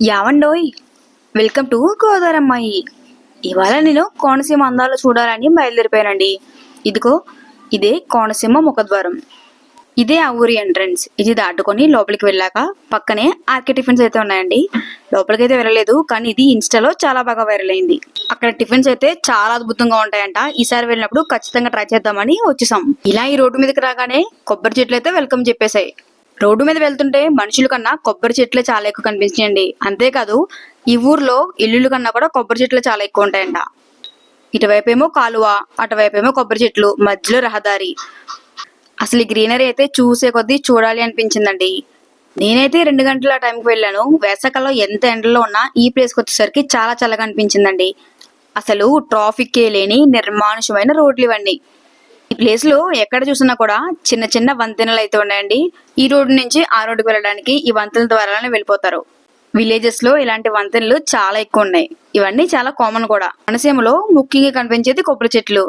యావండోయ్, welcome to గోదారమ్మాయి. ఇవాళ నేను కోనసీమ అందాలు చూడాలని బయలుదేరిపోయానండి. ఇదిగో ఇదే కోనసీమ ముఖద్వారం. ఇదే ఆ ఊరి ఎంట్రన్స్. ఇది దాటుకొని లోపలికి వెళ్ళాక పక్కనే ఆర్కే టిఫిన్స్ అయితే ఉన్నాయండి. లోపలికి అయితే వెళ్ళలేదు, కానీ ఇది ఇన్స్టాలో చాలా బాగా వైరల్ అయింది. అక్కడ టిఫిన్స్ అయితే చాలా అద్భుతంగా ఉంటాయంట. ఈసారి వెళ్ళినప్పుడు ఖచ్చితంగా ట్రై చేద్దామని వచ్చేసాం. ఇలా ఈ రోడ్డు మీదకి రాగానే కొబ్బరి చెట్లు అయితే వెల్కమ్ చెప్పేశాయి. రోడ్డు మీద వెళ్తుంటే మనుషుల కన్నా కొబ్బరి చెట్లే చాలా ఎక్కువ కనిపించాయండి. అంతేకాదు ఈ ఊర్లో ఇల్లుల కన్నా కూడా కొబ్బరి చెట్లు చాలా ఎక్కువ ఉంటాయంట. ఇటువైపేమో కాలువ, అటువైపేమో కొబ్బరి చెట్లు, మధ్యలో రహదారి. అసలు ఈ గ్రీనరీ అయితే చూసే కొద్దీ చూడాలి అనిపించిందండి. నేనైతే 2 గంటల టైంకి వెళ్ళాను. వేసవికాలంలో ఎంత ఎండలో ఉన్నా ఈ ప్లేస్కి వచ్చేసరికి చాలా చల్లగా అనిపించిందండి. అసలు ట్రాఫిక్ లేని నిర్మానుషమైన రోడ్లు ఇవన్నీ. ఈ ప్లేస్ లో ఎక్కడ చూసినా కూడా చిన్న చిన్న వంతెనలు అయితే ఉన్నాయండి. ఈ రోడ్డు నుంచి ఆ రోడ్డుకి వెళ్ళడానికి ఈ వంతెనల ద్వారానే వెళ్ళిపోతారు. విలేజెస్ లో ఇలాంటి వంతెనలు చాలా ఎక్కువ ఉన్నాయి. ఇవన్నీ చాలా కామన్ కూడా. కోనసీమలో ముఖ్యంగా కనిపించేది కొబ్బరి చెట్లు.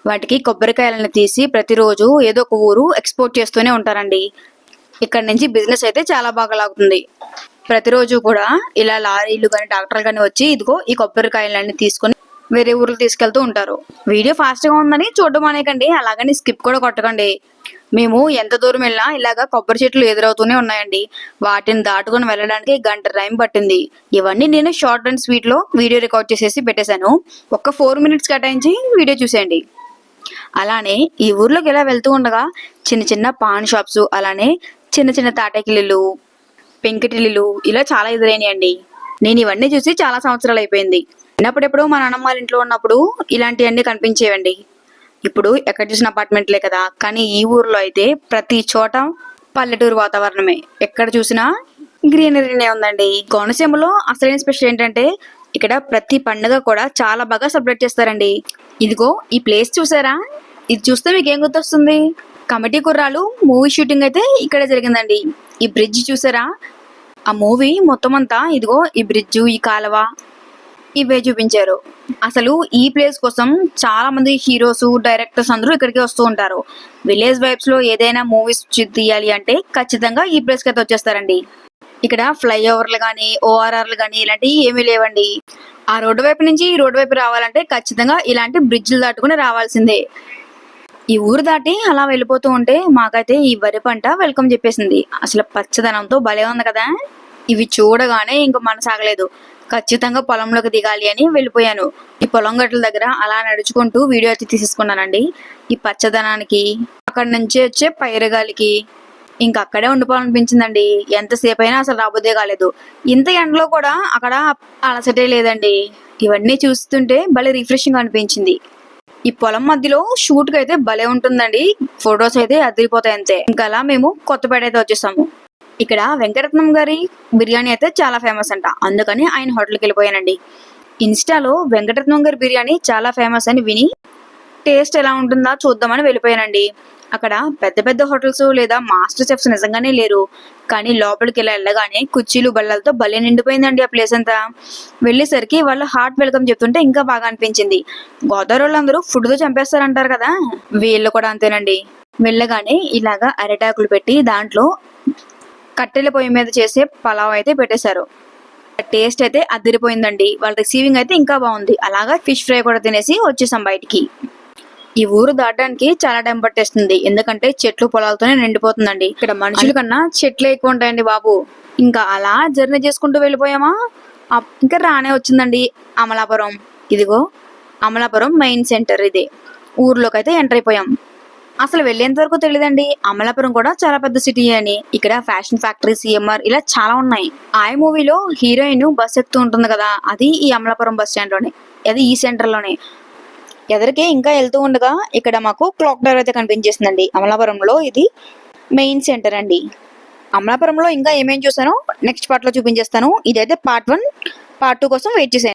వాటికి కొబ్బరికాయలను తీసి ప్రతిరోజు ఏదో ఒక ఊరు ఎక్స్పోర్ట్ చేస్తూనే ఉంటారండి. ఇక్కడ నుంచి బిజినెస్ అయితే చాలా బాగా లాగుతుంది. ప్రతిరోజు కూడా ఇలా లారీలు కానీ ట్రాక్టర్లు కానీ వచ్చి ఇదిగో ఈ కొబ్బరికాయలన్నీ తీసుకుని వేరే ఊర్లు తీసుకెళ్తూ ఉంటారు. వీడియో ఫాస్ట్ గా ఉందని చూడడం అనేకండి, అలాగని స్కిప్ కూడా కొట్టకండి. మేము ఎంత దూరం వెళ్ళినా ఇలాగా కొబ్బరి చెట్లు ఎదురవుతూనే ఉన్నాయండి. వాటిని దాటుకుని వెళ్ళడానికి గంట టైం పట్టింది. ఇవన్నీ నేను షార్ట్ అండ్ స్వీట్ లో వీడియో రికార్డ్ చేసేసి పెట్టేశాను. ఒక 4 మినిట్స్ కేటాయించి వీడియో చూసేయండి. అలానే ఈ ఊర్లోకి ఇలా వెళ్తూ ఉండగా చిన్న చిన్న పాన్ షాప్స్, అలానే చిన్న చిన్న తాటాకిళ్ళు, పెంకిటిల్లు ఇలా చాలా ఎదురైనాయండి. నేను ఇవన్నీ చూసి చాలా సంవత్సరాలు అయిపోయింది. చిన్నప్పుడెప్పుడు మా నాన్నమ్మ వాళ్ళ ఇంట్లో ఉన్నప్పుడు ఇలాంటివన్నీ కనిపించేవండి. ఇప్పుడు ఎక్కడ చూసిన అపార్ట్మెంట్లే కదా. కానీ ఈ ఊర్లో అయితే ప్రతి చోట పల్లెటూరు వాతావరణమే. ఎక్కడ చూసినా గ్రీనరీనే ఉందండి. కోనసీమలో అసలైన స్పెషల్ ఏంటంటే ఇక్కడ ప్రతి పండుగ కూడా చాలా బాగా సెలబ్రేట్ చేస్తారండి. ఇదిగో ఈ ప్లేస్ చూసారా? ఇది చూస్తే మీకు ఏం గుర్తొస్తుంది? కమిటీ కుర్రాలు మూవీ షూటింగ్ అయితే ఇక్కడే జరిగిందండి. ఈ బ్రిడ్జ్ చూసారా? ఆ మూవీ మొత్తం అంతా ఇదిగో ఈ బ్రిడ్జ్, ఈ కాలువ ఇవే చూపించారు. అసలు ఈ ప్లేస్ కోసం చాలా మంది హీరోస్, డైరెక్టర్స్ అందరూ ఇక్కడికి వస్తూ ఉంటారు. విలేజ్ వైబ్స్ లో ఏదైనా మూవీస్ తీయాలి అంటే ఖచ్చితంగా ఈ ప్లేస్ కి అయితే వచ్చేస్తారండి. ఇక్కడ ఫ్లైఓవర్లు కానీ, ఓఆర్ఆర్లు కానీ ఇలాంటివి ఏమీ లేవండి. ఆ రోడ్డు వైపు నుంచి ఈ రోడ్డు వైపు రావాలంటే ఖచ్చితంగా ఇలాంటి బ్రిడ్జ్లు దాటుకుని రావాల్సిందే. ఈ ఊరు దాటి అలా వెళ్ళిపోతూ ఉంటే మాకైతే ఈ వరి పంట వెల్కమ్ చెప్పేసింది. అసలు పచ్చదనంతో భలే ఉంది కదా. ఇవి చూడగానే ఇంక మనసాగలేదు. ఖచ్చితంగా పొలంలోకి దిగాలి అని వెళ్ళిపోయాను. ఈ పొలం గట్ల దగ్గర అలా నడుచుకుంటూ వీడియో అయితే తీసేసుకున్నానండి. ఈ పచ్చదనానికి, అక్కడ నుంచి వచ్చే పైరగాలికి ఇంక అక్కడే ఉండిపోవాలనిపించిందండి. ఎంతసేపు అయినా అసలు రాబోదే కాలేదు. ఇంత ఎండలో కూడా అక్కడ అలసటే లేదండి. ఇవన్నీ చూస్తుంటే భలే రిఫ్రెషింగ్ అనిపించింది. ఈ పొలం మధ్యలో షూట్ కి అయితే భలే ఉంటుందండి. ఫొటోస్ అయితే అదిరిపోతాయి అంతే. ఇంకా అలా మేము కొత్తపేట అయితే వచ్చేసాము. ఇక్కడ వెంకటరత్నం గారి బిర్యానీ అయితే చాలా ఫేమస్ అంట. అందుకని ఆయన హోటల్కి వెళ్ళిపోయానండి. ఇన్స్టాలో వెంకటరత్నం గారి బిర్యానీ చాలా ఫేమస్ అని విని టేస్ట్ ఎలా ఉంటుందా చూద్దామని వెళ్ళిపోయానండి. అక్కడ పెద్ద పెద్ద హోటల్స్ లేదా మాస్టర్ చెఫ్స్ నిజంగానే లేరు. కానీ లోపలికి వెళ్ళగానే కుర్చీలు బల్లలతో భలే నిండిపోయిందండి ఆ ప్లేస్ అంతా. వెళ్ళేసరికి వాళ్ళు హార్ట్ వెల్కమ్ చెప్తుంటే ఇంకా బాగా అనిపించింది. గోదావరి వాళ్ళందరూ ఫుడ్తో చంపేస్తారంటారు కదా, వీళ్ళు కూడా అంతేనండి. వెళ్ళగానే ఇలాగా అరిటాకులు పెట్టి దాంట్లో కట్టెల పొయ్యి మీద చేసే పలావ్ అయితే పెట్టేశారు. టేస్ట్ అయితే అదిరిపోయిందండి. వాళ్ళ రిసీవింగ్ అయితే ఇంకా బాగుంది. అలాగా ఫిష్ ఫ్రై కూడా తినేసి వచ్చేసాం బయటికి. ఈ ఊరు దాటడానికి చాలా టైం పట్టేస్తుంది. ఎందుకంటే చెట్లు పొలాలతోనే నిండిపోతుందండి. ఇక్కడ మనుషుల కన్నా చెట్లే ఎక్కువ ఉంటాయండి బాబు. ఇంకా అలా జర్నీ చేసుకుంటూ వెళ్ళిపోయామా, ఇంకా రానే వచ్చిందండి అమలాపురం. ఇదిగో అమలాపురం మెయిన్ సెంటర్ ఇదే. ఊర్లోకి అయితే ఎంటర్ అయిపోయాం. అసలు వెళ్ళేంత వరకు తెలియదండి అమలాపురం కూడా చాలా పెద్ద సిటీ అని. ఇక్కడ ఫ్యాషన్ ఫ్యాక్టరీ, సిఎంఆర్ ఇలా చాలా ఉన్నాయి. ఆ మూవీలో హీరోయిన్ బస్ ఎక్కుతూ ఉంటుంది కదా, అది ఈ అమలాపురం బస్ స్టాండ్ లోనే, అది ఈ సెంటర్ లోనే. ఎదరికే ఇంకా వెళ్తూ ఉండగా ఇక్కడ మాకు క్లాక్ టవర్ అయితే కనిపించేసిందండి. అమలాపురంలో ఇది మెయిన్ సెంటర్ అండి. అమలాపురంలో ఇంకా ఏమేమి చూసానో నెక్స్ట్ పార్ట్ లో చూపించేస్తాను. ఇదైతే పార్ట్ 1. పార్ట్ 2 కోసం వెయిట్ చేసాను.